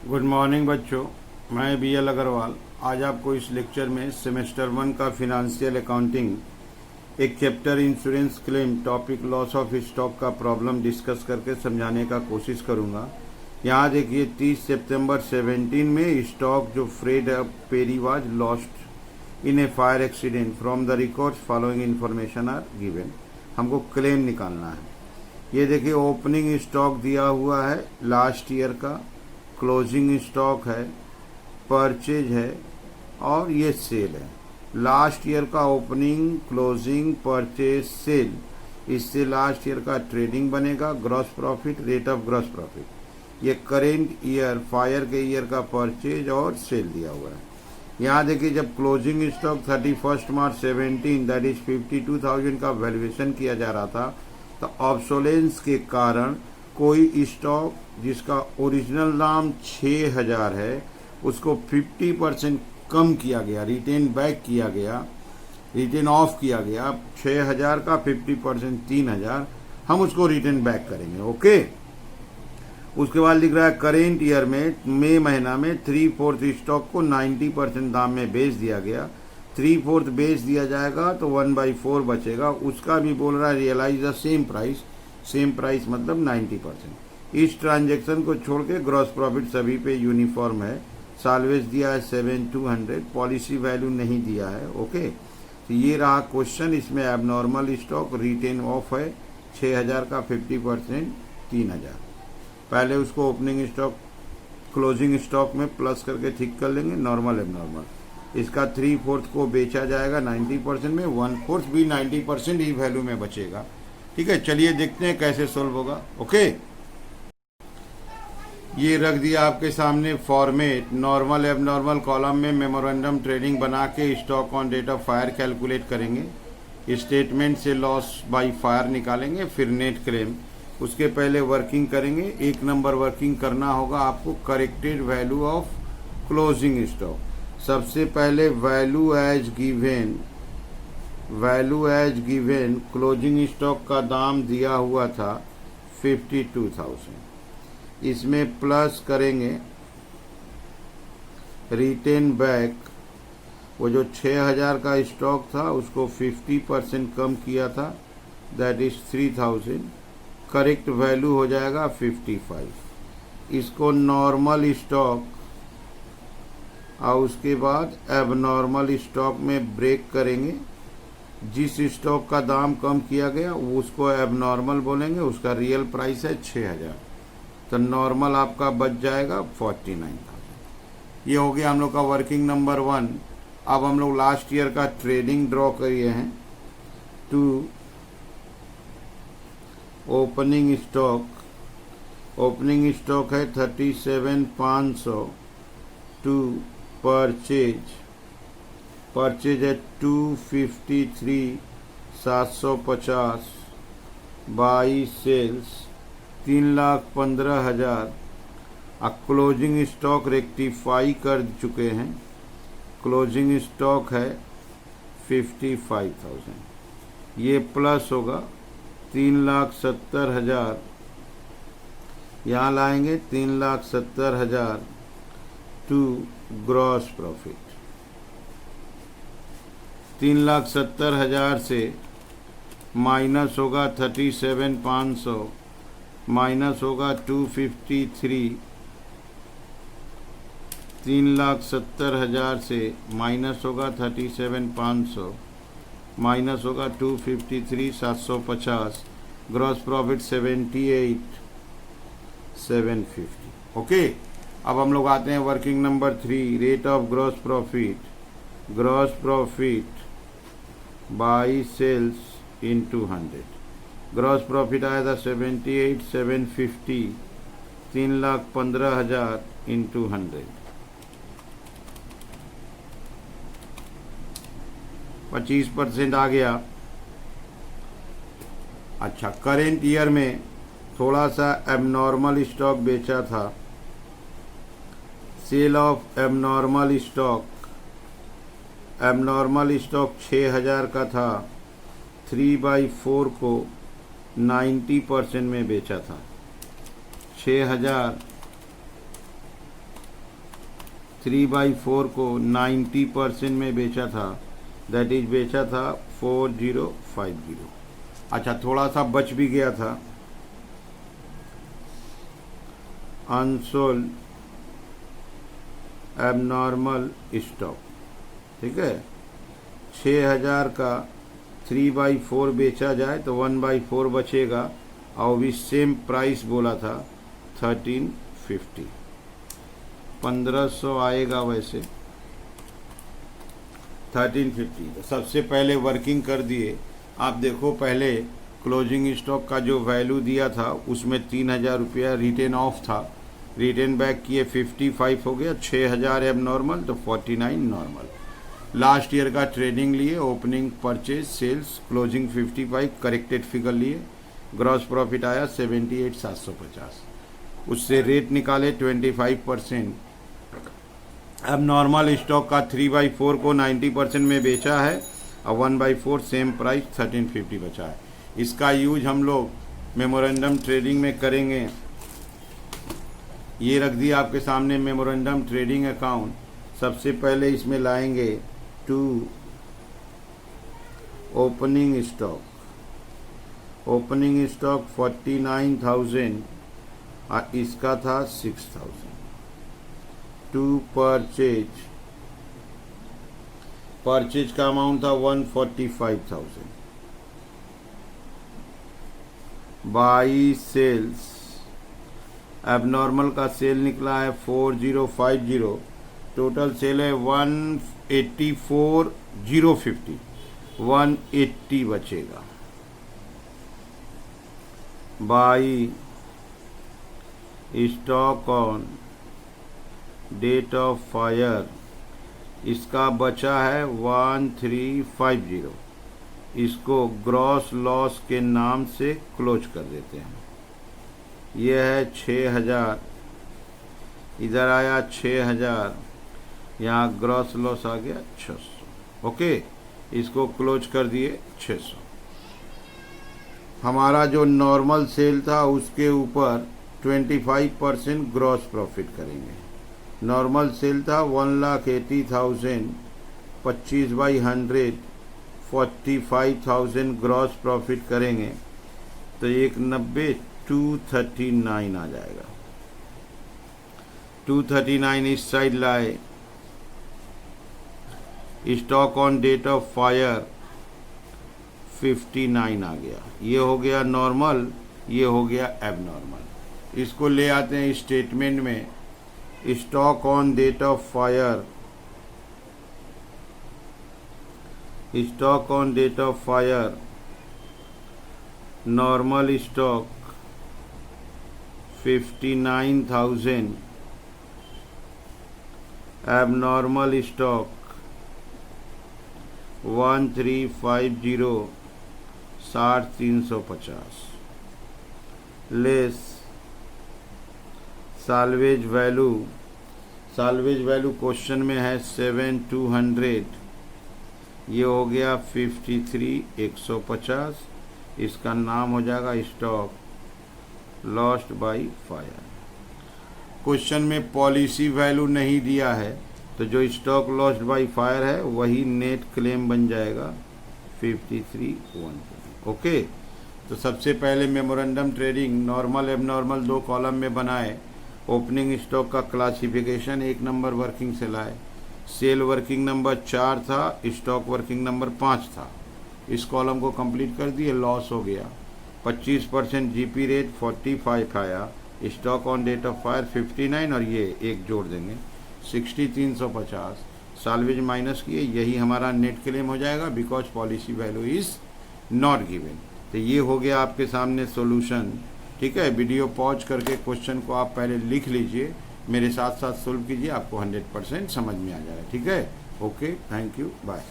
Good morning बच्चों, मैं BL Agarwal आज आपको इस लेक्चर में सेमेस्टर 1 का फिनेंशियल अकाउंटिंग एक chapter insurance claim topic loss of stock का प्रॉब्लम डिस्कस करके समझाने का कोशिश करूंगा। यहाँ देखिए 30 सितंबर 17 में स्टॉक जो Fred Perry was lost in a fire accident from the records following information are given. हमको क्लेम निकालना है। ये देखिए ओपनिंग स्टॉक दिया हुआ है लास्ट ईयर का, क्लोजिंग स्टॉक है, परचेज है और ये सेल है। लास्ट ईयर का ओपनिंग, क्लोजिंग, परचेज, सेल, इससे लास्ट ईयर का ट्रेडिंग बनेगा। Gross profit, rate of gross profit. ये करेंट ईयर, फायर के ईयर का परचेज और सेल दिया हुआ है। यहाँ देखिए जब closing stock 31 March 17 that is 52,000 का वैल्यूएशन किया जा रहा था, तो ऑब्सोलेंस के कारण कोई स्टॉक जिसका ओरिजिनल दाम 6,000 है उसको 50% कम किया गया, रिटेन बैक किया गया, रिटेन ऑफ किया गया। 6,000 का 50% 3,000 हम उसको रिटेन बैक करेंगे। ओके। उसके बाद लिख रहा है करेंट ईयर में मई महीना में 3/4 स्टॉक को 90% दाम में बेच दिया गया। 3/4 बेच दिया जाएगा तो 1/4 बचेगा। उसका भी बोल रहा है realize the same price. Same price मतलब 90%। इस ट्रांजेक्शन को छोड़ के ग्रॉस प्रॉफिट सभी पे यूनिफॉर्म है। साल्वेज दिया है 7,200, पॉलिसी वैल्यू नहीं दिया है। ओके, तो ये रहा क्वेश्चन। इसमें एबनॉर्मल स्टॉक रिटेन ऑफ है 6,000 का 50% 3,000। पहले उसको ओपनिंग स्टॉक क्लोजिंग स्टॉक में प्लस करके ठीक कर लेंगे, नॉर्मल एबनॉर्मल। इसका 3/4 को बेचा जाएगा 90% में, 1/4 भी 90% ही वैल्यू में बचेगा। ठीक है, चलिए देखते हैं कैसे सोल्व होगा। ओके, ये रख दिया आपके सामने फॉर्मेट। नॉर्मल एबनॉर्मल कॉलम में मेमोरेंडम ट्रेडिंग बना के stock on date of fire calculate करेंगे। स्टेटमेंट से लॉस बाय फायर निकालेंगे, फिर नेट क्लेम। उसके पहले वर्किंग करेंगे। 1 नंबर वर्किंग करना होगा आपको corrected value of closing stock. सबसे पहले value as given closing stock का दाम दिया हुआ था 52,000। इसमें प्लस करेंगे रिटेन बैक, वो जो 6,000 का स्टॉक था उसको 50% कम किया था, दैट इज 3,000। करेक्ट वैल्यू हो जाएगा 55। इसको नॉर्मल स्टॉक और उसके बाद एबनॉर्मल स्टॉक में ब्रेक करेंगे। जिस स्टॉक का दाम कम किया गया उसको एबनॉर्मल बोलेंगे, उसका रियल प्राइस है 6,000, तो नॉर्मल आपका बच जाएगा 49,000। ये हो गया हम लोग का वर्किंग नंबर 1। अब हम लोग लास्ट ईयर का ट्रेडिंग ड्रॉ किए हैं। टू ओपनिंग स्टॉक है 37,500। टू परचेज है 253,750 बाई सेल्स 3,15,000। अब क्लोजिंग स्टॉक रेक्टिफाई कर चुके हैं। क्लोजिंग स्टॉक है 55,000। ये प्लस होगा 3,70,000, यहाँ लाएंगे 3,70,000 टू ग्रॉस प्रॉफिट। 3,70,000 से माइनस होगा 37,500, माइनस होगा 253। 3,70,000 से माइनस होगा 37,500, माइनस होगा 253,750। Gross profit 78,750। ओके, अब हम लोग आते हैं working number 3, rate of gross profit by sales into 100। Gross profit आया था 78,750, 3,15,000 इंटू 100, 25% आ गया। अच्छा, करेंट ईयर में थोड़ा सा एबनॉर्मल स्टॉक बेचा था। सेल ऑफ एबनॉर्मल स्टॉक 6,000 का था, 3/4 को 90% में बेचा था। 6,000 3/4 को 90% में बेचा था, दैट इज बेचा था 4050। अच्छा, थोड़ा सा बच भी गया था, अनसोल्ड एबनॉर्मल स्टॉक, ठीक है। 6000 का 3/4 बेचा जाए तो 1/4 बचेगा, और भी सेम प्राइस बोला था 1350, 1500 आएगा वैसे 1350। तो सबसे पहले वर्किंग कर दिए। आप देखो, पहले क्लोजिंग स्टॉक का जो वैल्यू दिया था उसमें 3000 रुपया रिटेन ऑफ था, रिटेन बैक किए 55 हो गया, 6000 एब नॉर्मल तो 49 नॉर्मल। लास्ट ईयर का ट्रेडिंग लिए, opening, purchase, sales, closing 55, corrected figure लिए, ग्रॉस प्रॉफिट आया 78,750। उससे रेट निकाले 25%। अब नॉर्मल स्टॉक का 3/4 को 90% में बेचा है और 1/4 सेम प्राइस 1350 बचा है। इसका यूज हम लोग मेमोरेंडम ट्रेडिंग में करेंगे। ये रख दिया आपके सामने मेमोरेंडम ट्रेडिंग अकाउंट। सबसे पहले इसमें लाएंगे to opening stock, opening stock 49,000 और इसका था 6,000। टू परचेज, परचेज का अमाउंट था 145,000। बाई सेल्स, एबनॉर्मल का सेल निकला है 4050, टोटल सेल है 184,050, 180 बचेगा। By stock on date of fire, इसका बचा है 1350, इसको ग्रॉस लॉस के नाम से क्लोज कर देते हैं। यह है 6000, इधर आया 6000, यहाँ ग्रॉस लॉस आ गया 600। ओके, इसको क्लोज कर दिए 600। हमारा जो नॉर्मल सेल था उसके ऊपर 25% ग्रॉस प्रॉफिट करेंगे। नॉर्मल सेल था 1,80,000, 25/100 45,000 ग्रॉस प्रॉफिट करेंगे तो 190, 239 आ जाएगा। 239 इस साइड लाए। Stock on date of fire 59 आ गया। ये हो गया नॉर्मल, ये हो गया एबनॉर्मल। इसको ले आते हैं स्टेटमेंट में। Stock on date of fire, stock on date of fire, normal stock 59,000, abnormal stock 1350, 60,350, less salvage value, salvage value question में है 7,200, ये हो गया 53,150। इसका नाम हो जाएगा stock lost by fire. Question में पॉलिसी वैल्यू नहीं दिया है तो जो स्टॉक लॉस्ट बाय फायर है वही नेट क्लेम बन जाएगा 53,120। ओके, तो सबसे पहले memorandum trading normal abnormal 2 column में बनाए। ओपनिंग स्टॉक का क्लासिफिकेशन 1 नंबर वर्किंग से लाए। सेल वर्किंग नंबर 4 था, स्टॉक वर्किंग नंबर 5 था। इस कॉलम को कंप्लीट कर दिए, लॉस हो गया। 25% जीपी रेट 45 आया, stock on date of fire 59 और ये एक जोड़ देंगे 60,350, साल्वेज माइनस किए, यही हमारा नेट क्लेम हो जाएगा because policy value is not given. तो ये हो गया आपके सामने सॉल्यूशन। ठीक है, वीडियो पॉज करके क्वेश्चन को आप पहले लिख लीजिए, मेरे साथ साथ सोल्व कीजिए, आपको 100% समझ में आ जाएगा। ठीक है, ओके, थैंक यू, बाय।